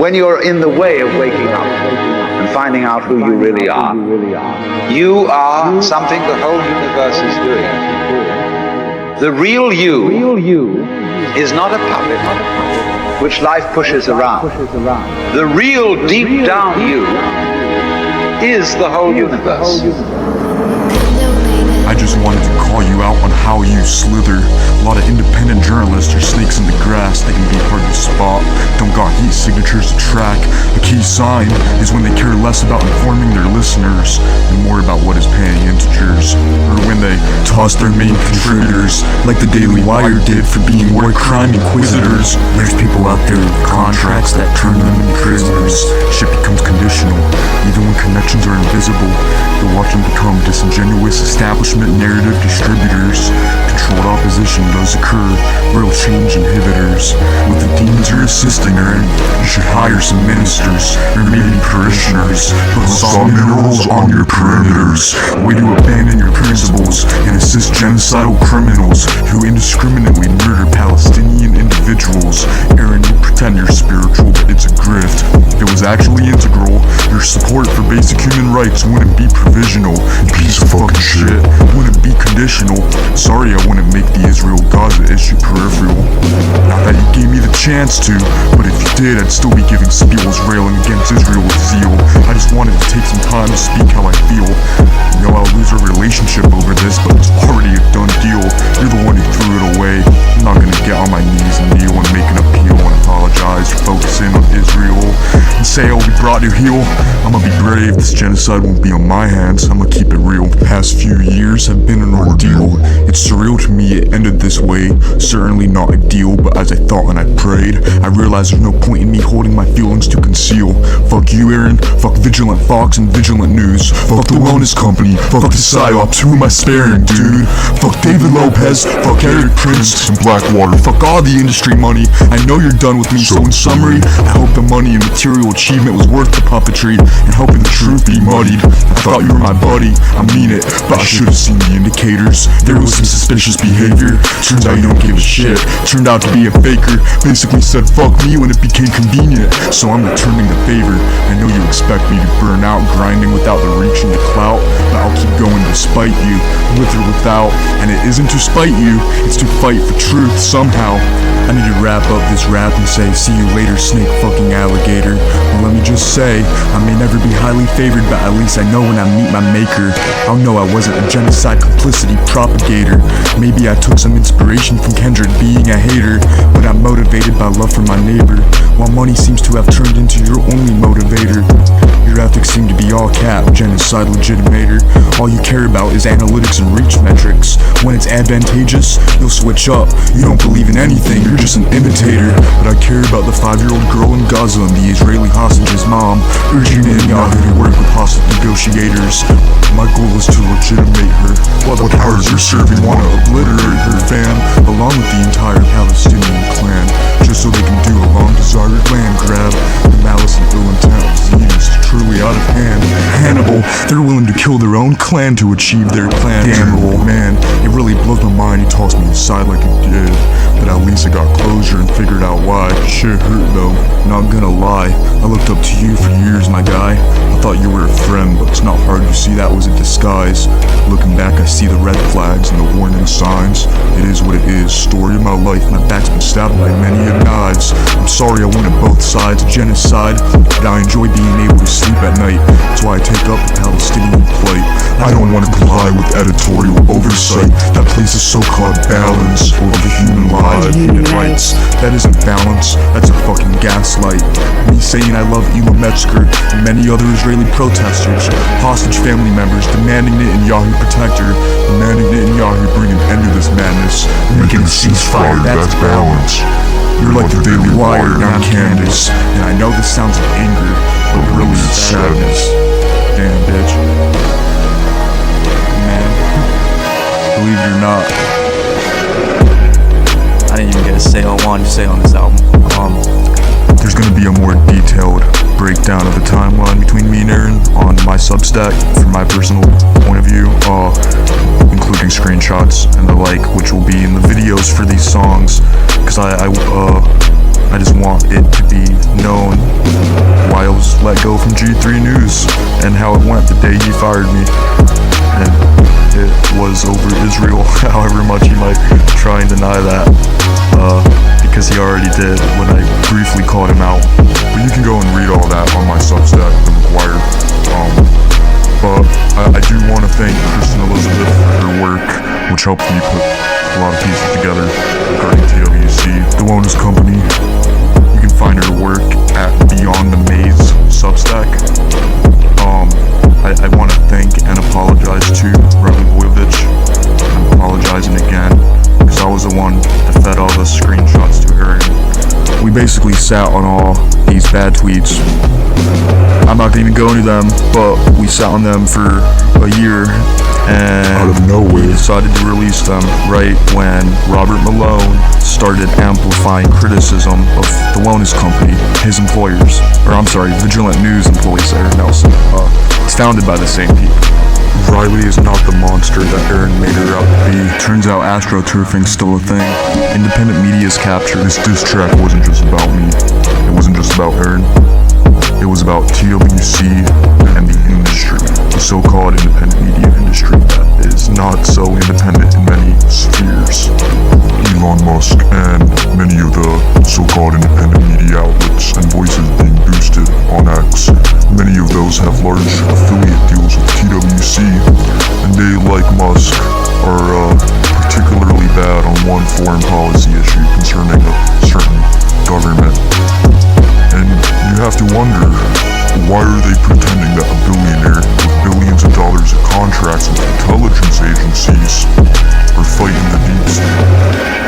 when you're in the way of waking up and finding out who you really are. You are something the whole universe is doing. The real you is not a puppet which life pushes around. The real deep down you is the whole universe. I just wanted to call you out on how you slither. A lot of independent journalists are snakes in the grass. They can be hard to spot. Don't got heat signatures to track. A key sign is when they care less about informing their listeners and more about what is paying integers. Or when they toss their main contributors, like the Daily Wire did for being war crime inquisitors. There's people out there with contracts that turn them into prisoners. Shit becomes conditional, even when connections are invisible. You'll watch them become disingenuous establishment narrative distributors. Controlled opposition does occur, real change inhibitors. With the demons you're assisting her in, you should hire some ministers, or maybe parishioners. Put saw minerals on your perimeters. Way to abandon your principles and assist genocidal criminals who indiscriminately murder Palestinian individuals. Aaron, you pretend you're spiritual, but it's a grift. It was actually integral. Your support for basic human rights wouldn't be provisional. You piece of fucking shit. Wouldn't be conditional. Sorry I wouldn't make the Israel-Gaza issue peripheral. Not that you gave me the chance to, but if you did, I'd still be giving spiels railing against Israel with zeal. I just wanted to take some time to speak how I feel. You know I'll lose our relationship over this, but it's already a done deal. You're the one who threw it away. I'm not gonna get on my knees and kneel and make an appeal and apologize for focusing on Israel and say I'll be brought to heel. I'ma be brave, this genocide won't be on my hands, I'ma keep it real. The past few years have been an ordeal. It's surreal to me it ended this way. Certainly not ideal, but as I thought and I prayed, I realized there's no point in me holding my feelings to conceal. Fuck you, Aaron, fuck Vigilant Fox and Vigilant News, fuck the wellness company, fuck the psyops, who am I sparing, dude? Fuck David Lopez, fuck Eric Prince and Blackwater, fuck all the industry money. I know you're done with me, so in summary, I hope the money and material achievement was worth the puppetry and helping the truth be muddied. I thought you were my buddy, I mean it, but I should have seen the indicators. There was some suspicious behavior. Turns out you don't give a shit. Turned out to be a faker. Basically said fuck me when it became convenient. So I'm returning the favor. I know you expect me to burn out grinding without the reach and the clout, but I'll keep going despite you, with or without. And it isn't to spite you, it's to fight for truth somehow. I need to wrap up this rap and say see you later, snake fucking alligator. Well, let me just say, I may never be highly favored, but at least I know when I meet my maker, I'll know I wasn't a genocide complicity propagator. Maybe I took some inspiration from Kendrick being a hater, but I'm motivated by love for my neighbor, while money seems to have turned into your only motivator. Your ethics seem to be all cap, genocide legitimator. All you care about is analytics and reach metrics. When it's advantageous, you'll switch up. You don't believe in anything, you're just an imitator. But I care about the 5-year-old girl in Gaza and the Israeli hostage's mom, urging Netanyahu to work with hostage negotiators. My goal is to legitimate her, while the powers you're serving want to obliterate her fam, along with the entire Palestinian clan, just so they can do a long-desired land grab. The malice and ill intent of Zionist truly out of hand. Hannibal, they're willing to kill their own clan to achieve their plan. Damnable, man, it really blows my mind he tossed me aside like he did, but at least I got closure and figured out why. Shit hurt though, not gonna lie. I looked up to you for years, my guy. I thought you were a friend, but it's not hard to see that was a disguise. Looking back, I see the red flags and the warning signs. It is what it is, story of my life. My back's been stabbed by many a knives. I'm sorry I went at both sides of genocide, but I enjoy being able to sleep at night. That's why I take up the Palestinian plight. I don't want to comply with editorial oversight that places so-called balance over human lives, human rights. That isn't balance, that's a fucking gaslight. Me saying I love Elon Metzger and many other Israeli protesters, hostage family members demanding Netanyahu protect her, demanding Netanyahu bring an end to this madness, making a ceasefire, that's balance. You're like the Daily Wire, and I'm Candace, and I know this sounds like anger, but really it's sadness. Damn, bitch. Man, believe it or not, I didn't even get to say all I wanted to say on this album. There's gonna be a more detailed breakdown of the timeline between me and Aaron on my Substack from my personal point of view, including screenshots and the like, which will be in the videos for these songs, because I just want it to be known article from G3 News and how it went the day he fired me. And it was over Israel, however much he might try and deny that, because he already did when I briefly called him out. But you can go and read all that on my Substack, TheMcgwire. But I do want to thank Kristen Elizabeth for her work, which helped me put a lot of pieces together regarding TWC. The Wellness Company. You can find her work at Beyond the Maze Substack. I want to thank and apologize to Riley Boyovich. I'm apologizing again, because I was the one that fed all the screenshots to her. And we basically sat on all these bad tweets. I'm not gonna even go into them, but we sat on them for a year, and out of nowhere, we decided to release them right when Robert Malone started amplifying criticism of the Wellness Company, his employers, Vigilant News employees there in Nelson. It's founded by the same people. Riley is not the monster that Aaron made her out to be. Turns out astroturfing's still a thing. Independent media's captured. This diss track wasn't just about me. It wasn't just about Aaron. It was about TWC and the industry, the so-called independent media industry that is not so independent in many spheres. Elon Musk and many of the so-called independent media outlets and voices being boosted on X, many of those have large affiliate deals with TWC, and they, like Musk, are particularly bad on one foreign policy issue concerning a certain government. And you have to wonder, why are they pretending that a billionaire with billions of dollars of contracts with intelligence agencies are fighting the deep state?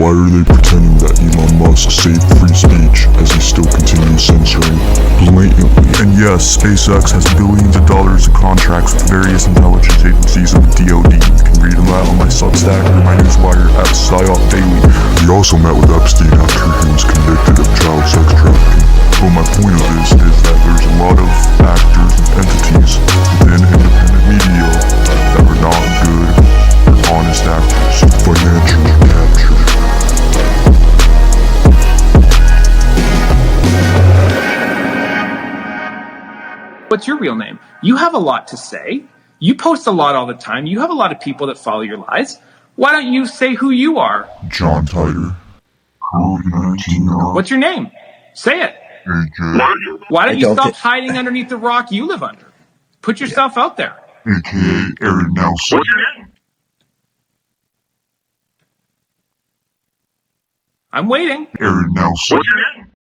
Why are they pretending that Elon Musk saved free speech as he still continues censoring blatantly? And yes, SpaceX has billions of dollars of contracts with various intelligence agencies of the DoD. You can read them out on my Substack or my newswire at PsyopDaily. He also met with Epstein after he was convicted of child sex trafficking. But my point of this is that there's a lot of actors and entities within independent media that are not good or honest actors. Financial capture. What's your real name? You have a lot to say. You post a lot all the time. You have a lot of people that follow your lies. Why don't you say who you are? John Titor. What's your name? Say it. AJ. Why don't you stop hiding underneath the rock you live under? Put yourself out there. AKA Aaron Nelson. What's your name? I'm waiting. Aaron Nelson. What's your name?